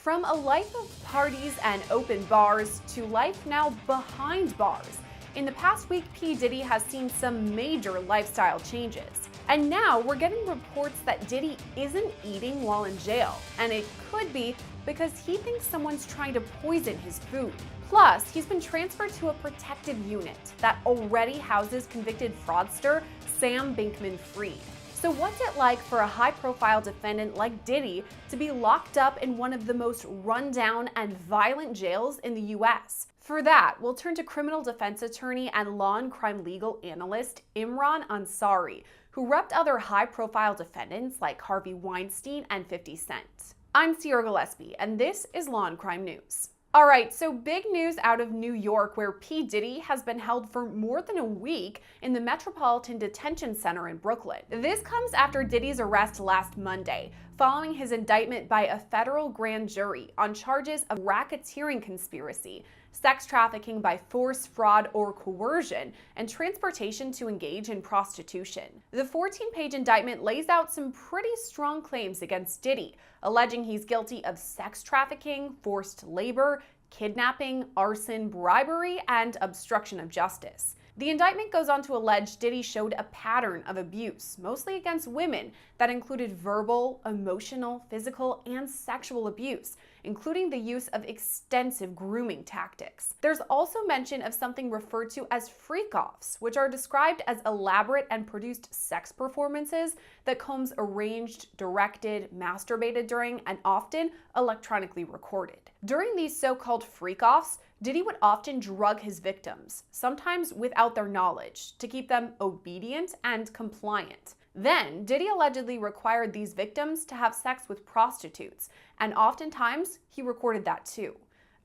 From a life of parties and open bars to life now behind bars, in the past week, P. Diddy has seen some major lifestyle changes. And now we're getting reports that Diddy isn't eating while in jail, and it could be because he thinks someone's trying to poison his food. Plus, he's been transferred to a protective unit that already houses convicted fraudster Sam Bankman-Fried. So what's it like for a high-profile defendant like Diddy to be locked up in one of the most run-down and violent jails in the US? For that, we'll turn to criminal defense attorney and law and crime legal analyst Imran Ansari, who repped other high-profile defendants like Harvey Weinstein and 50 Cent. I'm Sierra Gillespie, and this is Law and Crime News. Alright, so big news out of New York, where P. Diddy has been held for more than a week in the Metropolitan Detention Center in Brooklyn. This comes after Diddy's arrest last Monday, following his indictment by a federal grand jury on charges of racketeering conspiracy, sex trafficking by force, fraud, or coercion, and transportation to engage in prostitution. The 14-page indictment lays out some pretty strong claims against Diddy, alleging he's guilty of sex trafficking, forced labor, kidnapping, arson, bribery, and obstruction of justice. The indictment goes on to allege Diddy showed a pattern of abuse, mostly against women, that included verbal, emotional, physical, and sexual abuse, including the use of extensive grooming tactics. There's also mention of something referred to as freak-offs, which are described as elaborate and produced sex performances that Combs arranged, directed, masturbated during, and often electronically recorded. During these so-called freak-offs, Diddy would often drug his victims, sometimes without their knowledge, to keep them obedient and compliant. Then, Diddy allegedly required these victims to have sex with prostitutes, and oftentimes he recorded that too.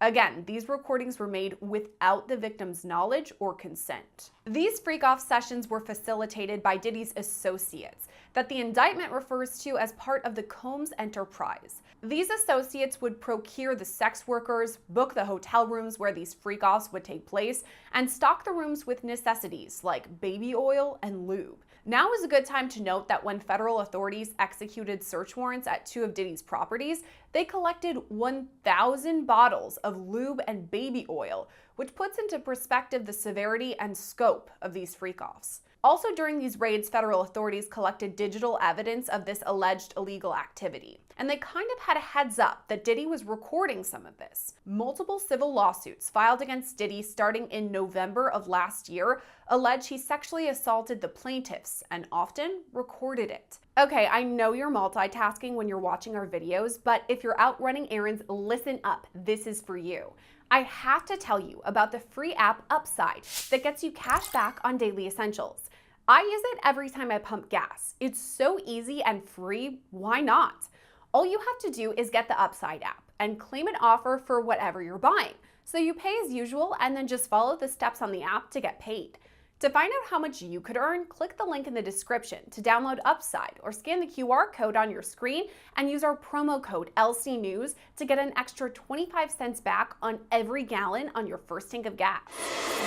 Again, these recordings were made without the victim's knowledge or consent. These freak-off sessions were facilitated by Diddy's associates, that the indictment refers to as part of the Combs enterprise. These associates would procure the sex workers, book the hotel rooms where these freak-offs would take place, and stock the rooms with necessities like baby oil and lube. Now is a good time to note that when federal authorities executed search warrants at two of Diddy's properties, they collected 1,000 bottles of lube and baby oil, which puts into perspective the severity and scope of these freak-offs. Also during these raids, federal authorities collected digital evidence of this alleged illegal activity. And they kind of had a heads up that Diddy was recording some of this. Multiple civil lawsuits filed against Diddy starting in November of last year allege he sexually assaulted the plaintiffs and often recorded it. Okay, I know you're multitasking when you're watching our videos, but if you're out running errands, listen up, this is for you. I have to tell you about the free app Upside that gets you cash back on daily essentials. I use it every time I pump gas. It's so easy and free, why not? All you have to do is get the Upside app and claim an offer for whatever you're buying. So you pay as usual and then just follow the steps on the app to get paid. To find out how much you could earn, click the link in the description to download Upside or scan the QR code on your screen and use our promo code LCNews to get an extra 25 cents back on every gallon on your first tank of gas.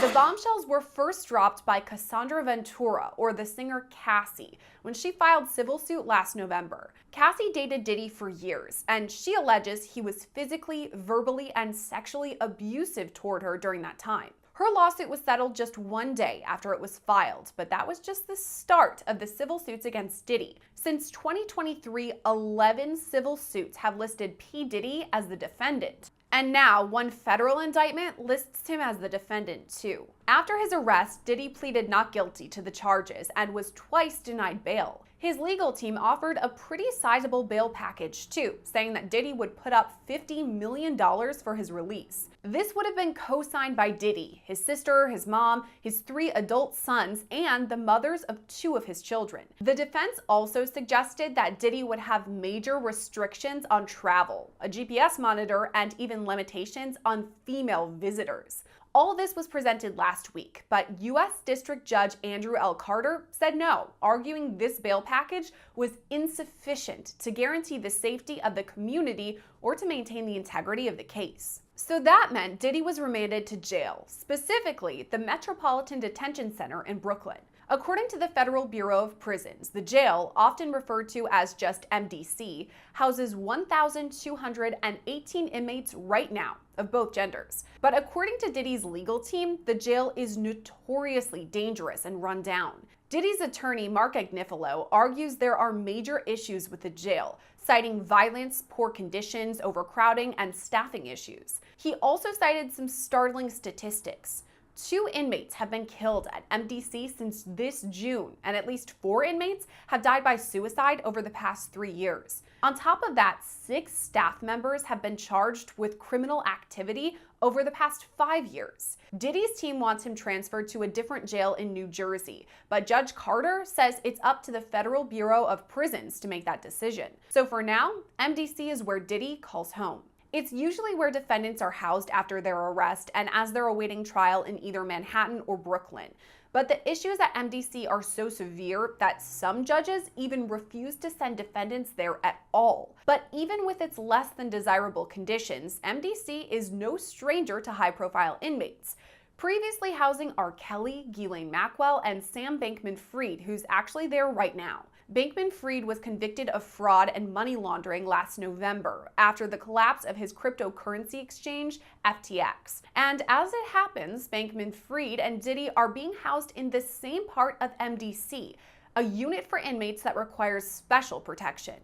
The bombshells were first dropped by Cassandra Ventura, or the singer Cassie, when she filed civil suit last November. Cassie dated Diddy for years, and she alleges he was physically, verbally, and sexually abusive toward her during that time. Her lawsuit was settled just one day after it was filed, but that was just the start of the civil suits against Diddy. Since 2023, 11 civil suits have listed P. Diddy as the defendant. And now, one federal indictment lists him as the defendant too. After his arrest, Diddy pleaded not guilty to the charges and was twice denied bail. His legal team offered a pretty sizable bail package too, saying that Diddy would put up $50 million for his release. This would have been co-signed by Diddy, his sister, his mom, his 3 adult sons, and the mothers of 2 of his children. The defense also suggested that Diddy would have major restrictions on travel, a GPS monitor, and even limitations on female visitors. All this was presented last week, but U.S. District Judge Andrew L. Carter said no, arguing this bail package was insufficient to guarantee the safety of the community or to maintain the integrity of the case. So that meant Diddy was remanded to jail, specifically the Metropolitan Detention Center in Brooklyn. According to the Federal Bureau of Prisons, the jail, often referred to as just MDC, houses 1,218 inmates right now, of both genders. But according to Diddy's legal team, the jail is notoriously dangerous and run down. Diddy's attorney, Mark Agnifilo, argues there are major issues with the jail, citing violence, poor conditions, overcrowding, and staffing issues. He also cited some startling statistics. 2 inmates have been killed at MDC since this June, and at least 4 inmates have died by suicide over the past 3 years. On top of that, 6 staff members have been charged with criminal activity over the past 5 years. Diddy's team wants him transferred to a different jail in New Jersey, but Judge Carter says it's up to the Federal Bureau of Prisons to make that decision. So for now, MDC is where Diddy calls home. It's usually where defendants are housed after their arrest and as they're awaiting trial in either Manhattan or Brooklyn. But the issues at MDC are so severe that some judges even refuse to send defendants there at all. But even with its less than desirable conditions, MDC is no stranger to high-profile inmates. Previously housing R. Kelly, Ghislaine Maxwell, and Sam Bankman-Fried, who's actually there right now. Bankman-Fried was convicted of fraud and money laundering last November after the collapse of his cryptocurrency exchange, FTX. And as it happens, Bankman-Fried and Diddy are being housed in the same part of MDC, a unit for inmates that requires special protection.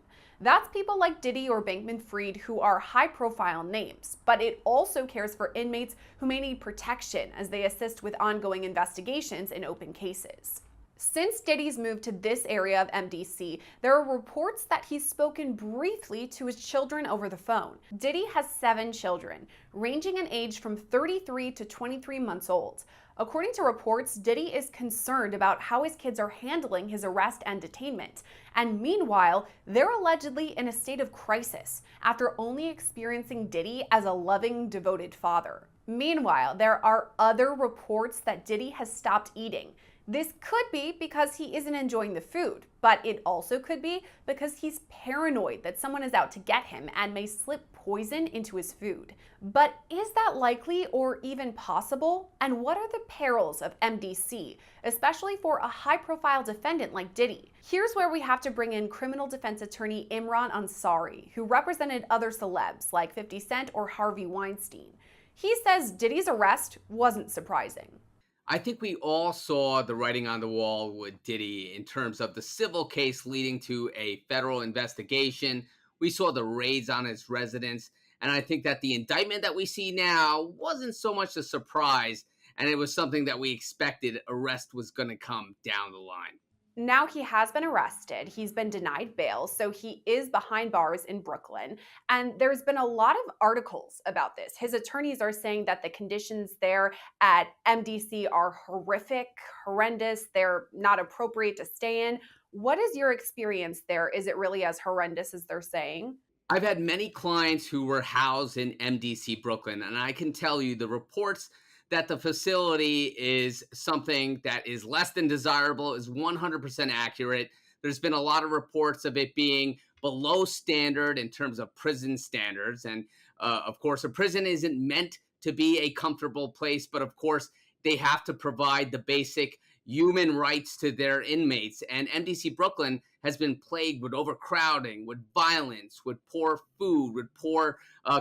That's people like Diddy or Bankman-Fried who are high-profile names, but it also cares for inmates who may need protection as they assist with ongoing investigations in open cases. Since Diddy's move to this area of MDC, there are reports that he's spoken briefly to his children over the phone. Diddy has 7 children, ranging in age from 33 to 23 months old. According to reports, Diddy is concerned about how his kids are handling his arrest and detainment. And meanwhile, they're allegedly in a state of crisis after only experiencing Diddy as a loving, devoted father. Meanwhile, there are other reports that Diddy has stopped eating. This could be because he isn't enjoying the food, but it also could be because he's paranoid that someone is out to get him and may slip poison into his food. But is that likely or even possible? And what are the perils of MDC, especially for a high-profile defendant like Diddy? Here's where we have to bring in criminal defense attorney Imran Ansari, who represented other celebs like 50 Cent or Harvey Weinstein. He says Diddy's arrest wasn't surprising. I think we all saw the writing on the wall with Diddy in terms of the civil case leading to a federal investigation. We saw the raids on his residence. And I think that the indictment that we see now wasn't so much a surprise. And it was something that we expected arrest was going to come down the line. Now he has been arrested. He's been denied bail, so he is behind bars in Brooklyn. And there's been a lot of articles about this. His attorneys are saying that the conditions there at MDC are horrific, horrendous. They're not appropriate to stay in. What is your experience there? Is it really as horrendous as they're saying? I've had many clients who were housed in MDC Brooklyn, and I can tell you the reports that the facility is something that is less than desirable is 100% accurate. There's been a lot of reports of it being below standard in terms of prison standards. And of course, a prison isn't meant to be a comfortable place, but of course, they have to provide the basic human rights to their inmates. And MDC Brooklyn has been plagued with overcrowding, with violence, with poor food, with poor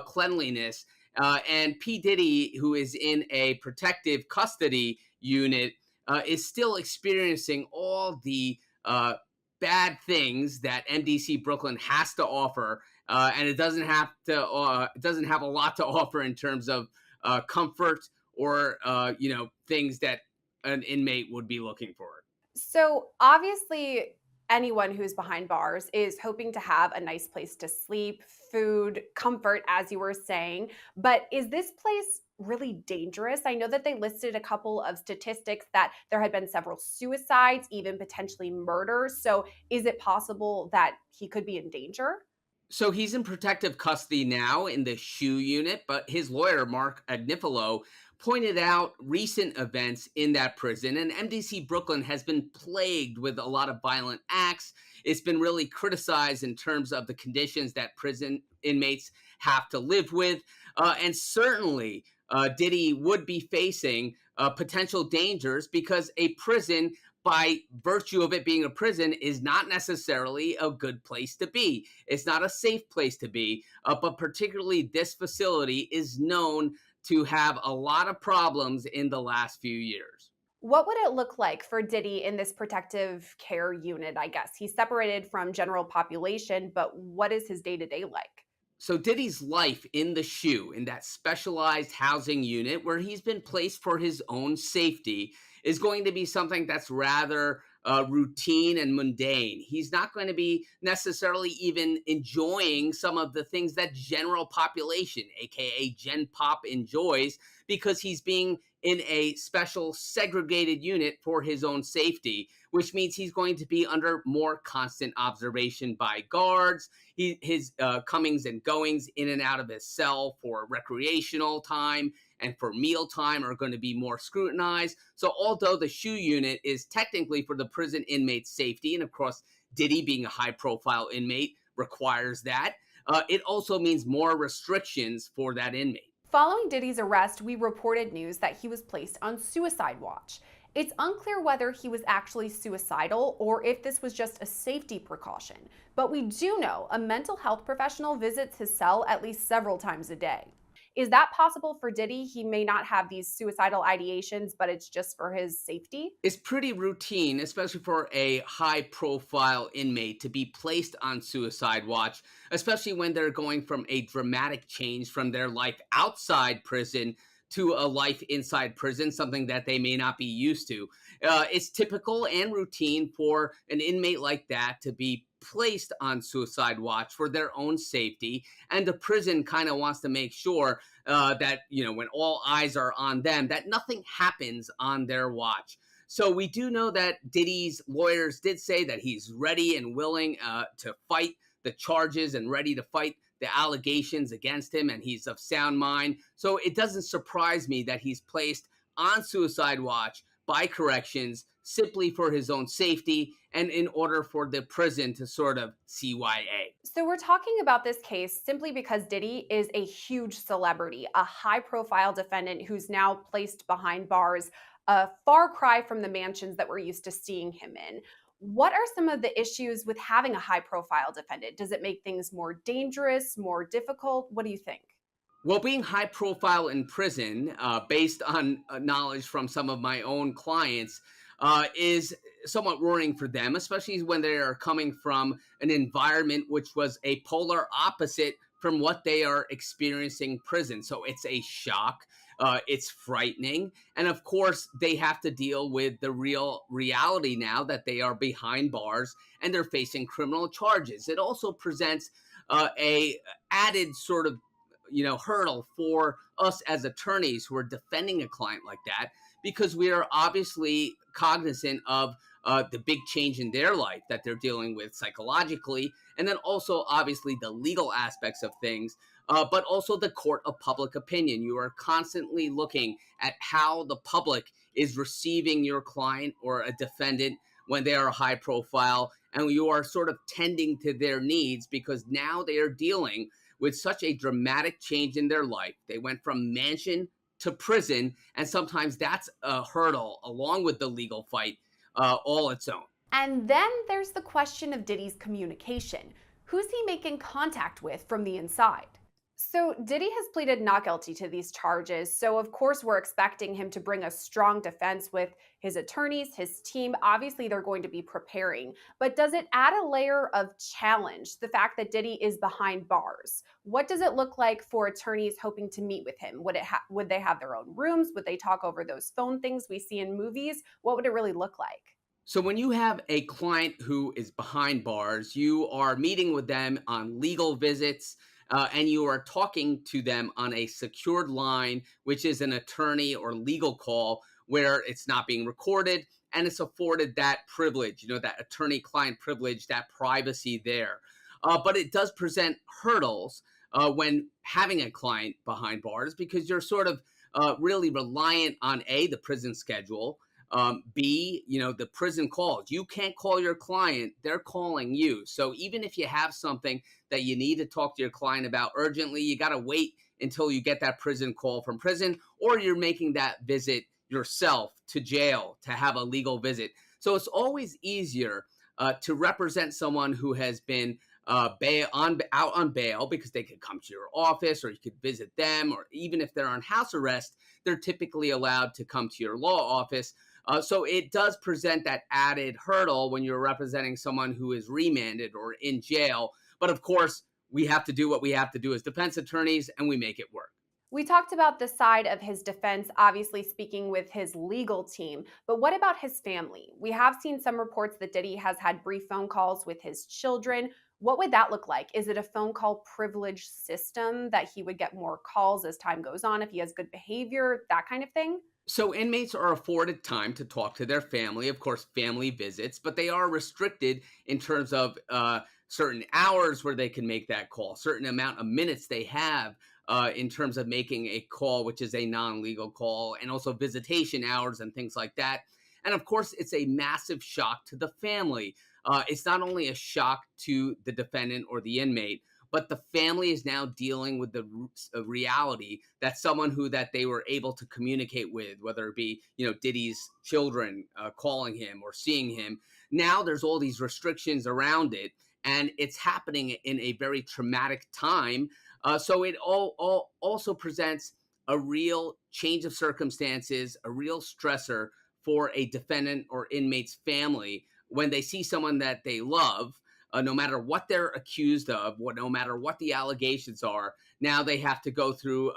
cleanliness. And P. Diddy, who is in a protective custody unit, is still experiencing all the bad things that MDC Brooklyn has to offer, and it doesn't have a lot to offer in terms of comfort or things that an inmate would be looking for. So obviously, anyone who's behind bars is hoping to have a nice place to sleep, food, comfort, as you were saying. But is this place really dangerous? I know that they listed a couple of statistics that there had been several suicides, even potentially murders. So is it possible that he could be in danger? So he's in protective custody now in the SHU unit, but his lawyer, Mark Agnifilo, pointed out recent events in that prison, and MDC Brooklyn has been plagued with a lot of violent acts. It's been really criticized in terms of the conditions that prison inmates have to live with, and certainly Diddy would be facing potential dangers because a prison by virtue of it being a prison, is not necessarily a good place to be. It's not a safe place to be, but particularly this facility is known to have a lot of problems in the last few years. What would it look like for Diddy in this protective care unit, I guess? He's separated from general population, but what is his day-to-day like? So Diddy's life in the shoe, in that specialized housing unit where he's been placed for his own safety, is going to be something that's rather routine and mundane. He's not going to be necessarily even enjoying some of the things that general population, aka Gen Pop, enjoys, because he's being in a special segregated unit for his own safety, which means he's going to be under more constant observation by guards. His comings and goings in and out of his cell for recreational time and for meal time are going to be more scrutinized. So although the SHU unit is technically for the prison inmate safety, and of course Diddy being a high profile inmate requires that, it also means more restrictions for that inmate. Following Diddy's arrest, we reported news that he was placed on suicide watch. It's unclear whether he was actually suicidal or if this was just a safety precaution, but we do know a mental health professional visits his cell at least several times a day. Is that possible for Diddy? He may not have these suicidal ideations, but it's just for his safety? It's pretty routine, especially for a high profile inmate to be placed on suicide watch, especially when they're going from a dramatic change from their life outside prison to a life inside prison, something that they may not be used to. It's typical and routine for an inmate like that to be placed on suicide watch for their own safety. And the prison kind of wants to make sure that, when all eyes are on them, that nothing happens on their watch. So we do know that Diddy's lawyers did say that he's ready and willing to fight the charges and ready to fight the allegations against him, and he's of sound mind. So it doesn't surprise me that he's placed on suicide watch by corrections simply for his own safety and in order for the prison to sort of CYA. So we're talking about this case simply because Diddy is a huge celebrity, a high-profile defendant who's now placed behind bars, a far cry from the mansions that we're used to seeing him in. What are some of the issues with having a high-profile defendant? Does it make things more dangerous, more difficult? What do you think? Well, being high profile in prison, based on knowledge from some of my own clients, is somewhat worrying for them, especially when they are coming from an environment which was a polar opposite from what they are experiencing in prison. So it's a shock. It's frightening. And of course, they have to deal with the real reality now that they are behind bars and they're facing criminal charges. It also presents a added sort of hurdle for us as attorneys who are defending a client like that, because we are obviously cognizant of the big change in their life that they're dealing with psychologically, and then also obviously the legal aspects of things, but also the court of public opinion. You are constantly looking at how the public is receiving your client or a defendant when they are high profile, and you are sort of tending to their needs because now they are dealing with such a dramatic change in their life. They went from mansion to prison, and sometimes that's a hurdle along with the legal fight all its own. And then there's the question of Diddy's communication. Who's he making contact with from the inside? So Diddy has pleaded not guilty to these charges. So of course we're expecting him to bring a strong defense with his attorneys, his team. Obviously they're going to be preparing. But does it add a layer of challenge, the fact that Diddy is behind bars? What does it look like for attorneys hoping to meet with him? Would they have their own rooms? Would they talk over those phone things we see in movies? What would it really look like? So when you have a client who is behind bars, you are meeting with them on legal visits, and you are talking to them on a secured line, which is an attorney or legal call where it's not being recorded and it's afforded that privilege, that attorney-client privilege, that privacy there. But it does present hurdles when having a client behind bars, because you're sort of really reliant on A, the prison schedule, B, the prison calls. You can't call your client, they're calling you. So even if you have something that you need to talk to your client about urgently, you got to wait until you get that prison call from prison, or you're making that visit yourself to jail to have a legal visit. So it's always easier to represent someone who has been out on bail, because they could come to your office or you could visit them, or even if they're on house arrest, they're typically allowed to come to your law office. So it does present that added hurdle when you're representing someone who is remanded or in jail. But of course, we have to do what we have to do as defense attorneys, and we make it work. We talked about the side of his defense, obviously speaking with his legal team, but what about his family? We have seen some reports that Diddy has had brief phone calls with his children. What would that look like? Is it a phone call privilege system that he would get more calls as time goes on if he has good behavior, that kind of thing? So inmates are afforded time to talk to their family, of course, family visits, but they are restricted in terms of certain hours where they can make that call, certain amount of minutes they have in terms of making a call, which is a non-legal call, and also visitation hours and things like that. And of course, it's a massive shock to the family. It's not only a shock to the defendant or the inmate, but the family is now dealing with the reality that someone who that they were able to communicate with, whether it be Diddy's children calling him or seeing him, now there's all these restrictions around it, and it's happening in a very traumatic time. So it all also presents a real change of circumstances, a real stressor for a defendant or inmate's family when they see someone that they love, no matter what they're accused of, no matter what the allegations are. Now they have to go through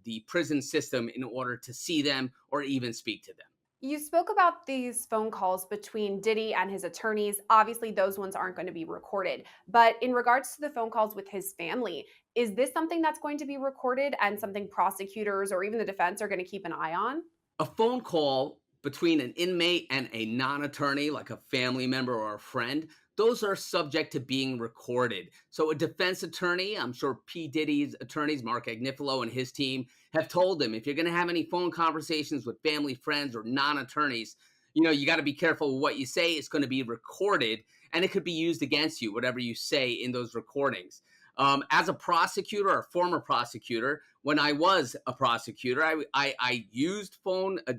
the prison system in order to see them or even speak to them. You spoke about these phone calls between Diddy and his attorneys. Obviously, those ones aren't going to be recorded. But in regards to the phone calls with his family, is this something that's going to be recorded and something prosecutors or even the defense are going to keep an eye on? A phone call between an inmate and a non-attorney, like a family member or a friend, those are subject to being recorded. So a defense attorney, I'm sure P. Diddy's attorneys, Mark Agnifilo and his team, have told him, if you're going to have any phone conversations with family, friends, or non-attorneys, you got to be careful with what you say. It's going to be recorded, and it could be used against you, whatever you say in those recordings. As a prosecutor or former prosecutor, when I was a prosecutor, I used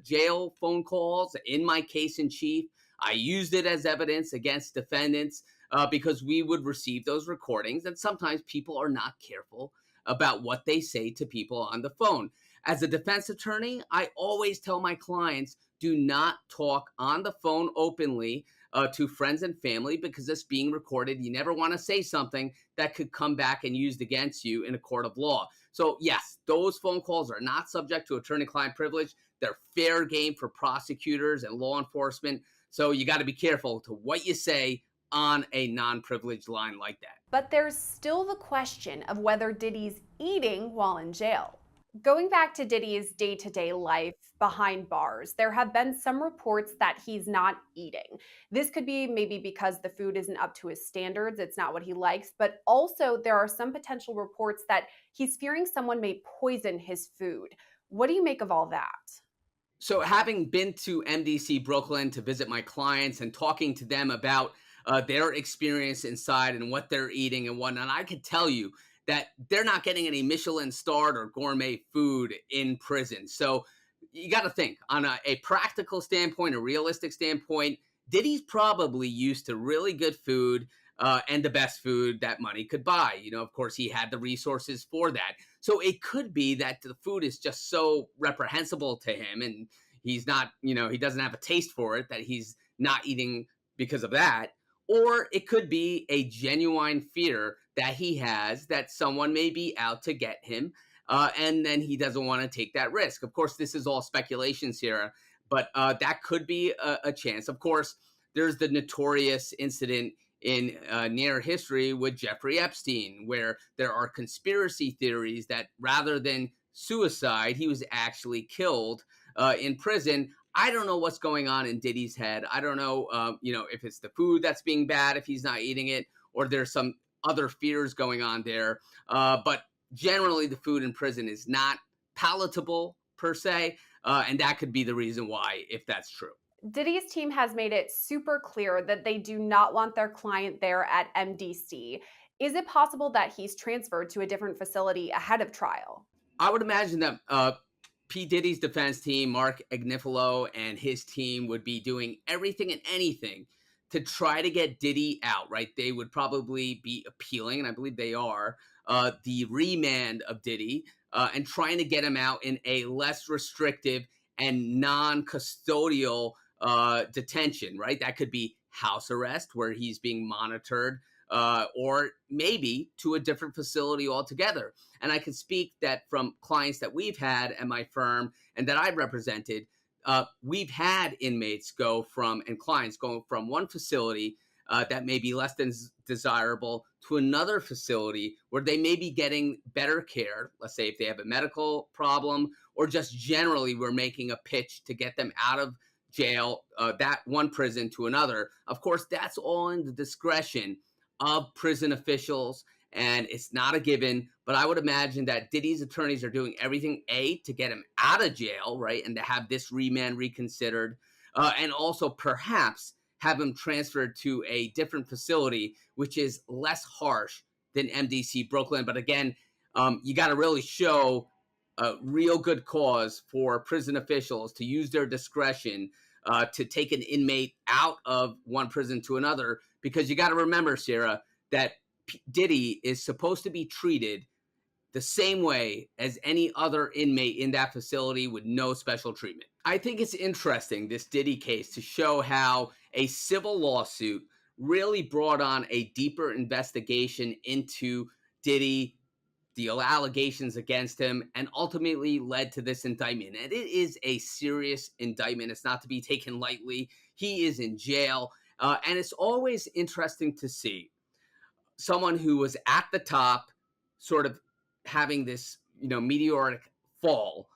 jail phone calls in my case in chief. I used it as evidence against defendants because we would receive those recordings, and sometimes people are not careful about what they say to people on the phone. As a defense attorney, I always tell my clients, do not talk on the phone openly to friends and family, because it's being recorded. You never want to say something that could come back and used against you in a court of law. So yes, those phone calls are not subject to attorney-client privilege. They're fair game for prosecutors and law enforcement. So you got to be careful to what you say on a non-privileged line like that. But there's still the question of whether Diddy's eating while in jail. Going back to Diddy's day-to-day life behind bars, there have been some reports that he's not eating. This could be maybe because the food isn't up to his standards, it's not what he likes, but also there are some potential reports that he's fearing someone may poison his food. What do you make of all that? So having been to MDC Brooklyn to visit my clients and talking to them about their experience inside and what they're eating and whatnot, I could tell you that they're not getting any Michelin starred or gourmet food in prison. So you got to think on a practical standpoint, a realistic standpoint. Diddy's probably used to really good food and the best food that money could buy. Of course, he had the resources for that. So it could be that the food is just so reprehensible to him, and he's not, he doesn't have a taste for it, that he's not eating because of that. Or it could be a genuine fear that he has that someone may be out to get him, and then he doesn't want to take that risk. Of course, this is all speculation, Sarah, but that could be a chance. Of course, there's the notorious incident in near history with Jeffrey Epstein, where there are conspiracy theories that rather than suicide, he was actually killed in prison. I don't know what's going on in Diddy's head. I don't know, if it's the food that's being bad, if he's not eating it, or there's some other fears going on there. But generally, the food in prison is not palatable per se, and that could be the reason why, if that's true. Diddy's team has made it super clear that they do not want their client there at MDC. Is it possible that he's transferred to a different facility ahead of trial? I would imagine that P. Diddy's defense team, Mark Agnifilo and his team would be doing everything and anything to try to get Diddy out, right? They would probably be appealing, and I believe they are, the remand of Diddy and trying to get him out in a less restrictive and non-custodial detention, right? That could be house arrest where he's being monitored, or maybe to a different facility altogether. And I can speak that from clients that we've had at my firm and that I've represented, we've had inmates and clients go from one facility that may be less than desirable to another facility where they may be getting better care. Let's say if they have a medical problem, or just generally we're making a pitch to get them out of jail, that one prison to another. Of course, that's all in the discretion of prison officials, and it's not a given. But I would imagine that Diddy's attorneys are doing everything, to get him out of jail, right, and to have this remand reconsidered, and also perhaps have him transferred to a different facility, which is less harsh than MDC Brooklyn. But again, you got to really show a real good cause for prison officials to use their discretion to take an inmate out of one prison to another, because you got to remember, Sarah, that Diddy is supposed to be treated the same way as any other inmate in that facility with no special treatment. I think it's interesting, this Diddy case, to show how a civil lawsuit really brought on a deeper investigation into Diddy, the allegations against him, and ultimately led to this indictment. And it is a serious indictment. It's not to be taken lightly. He is in jail. And it's always interesting to see someone who was at the top sort of having this, meteoric fall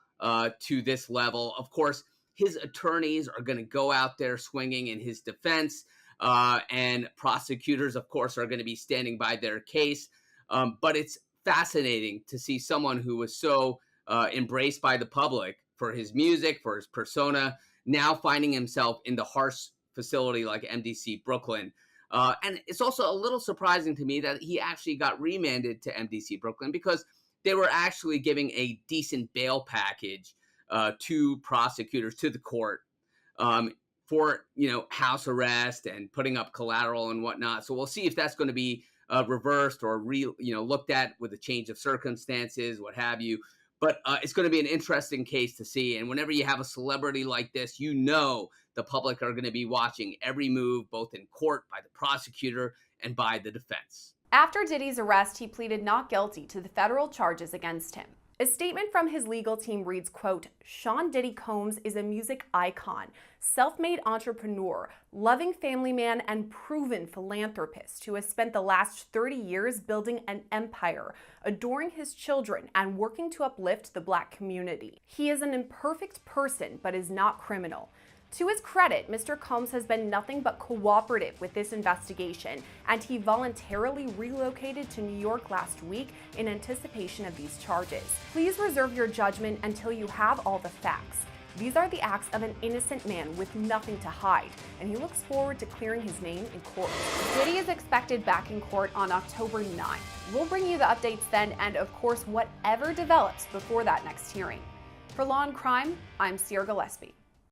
to this level. Of course, his attorneys are going to go out there swinging in his defense, and prosecutors, of course, are going to be standing by their case. But it's fascinating to see someone who was so embraced by the public for his music, for his persona, now finding himself in the harsh facility like MDC Brooklyn. And it's also a little surprising to me that he actually got remanded to MDC Brooklyn, because they were actually giving a decent bail package to prosecutors, to the court, for, house arrest and putting up collateral and whatnot. So we'll see if that's going to be reversed or looked at with a change of circumstances, what have you. But it's going to be an interesting case to see. And whenever you have a celebrity like this, the public are going to be watching every move, both in court, by the prosecutor, and by the defense. After Diddy's arrest, he pleaded not guilty to the federal charges against him. A statement from his legal team reads, quote, "Sean Diddy Combs is a music icon, self-made entrepreneur, loving family man, and proven philanthropist who has spent the last 30 years building an empire, adoring his children, and working to uplift the Black community. He is an imperfect person, but is not criminal." To his credit, Mr. Combs has been nothing but cooperative with this investigation, and he voluntarily relocated to New York last week in anticipation of these charges. Please reserve your judgment until you have all the facts. These are the acts of an innocent man with nothing to hide, and he looks forward to clearing his name in court. Diddy is expected back in court on October 9th. We'll bring you the updates then, and of course, whatever develops before that next hearing. For Law and Crime, I'm Sierra Gillespie.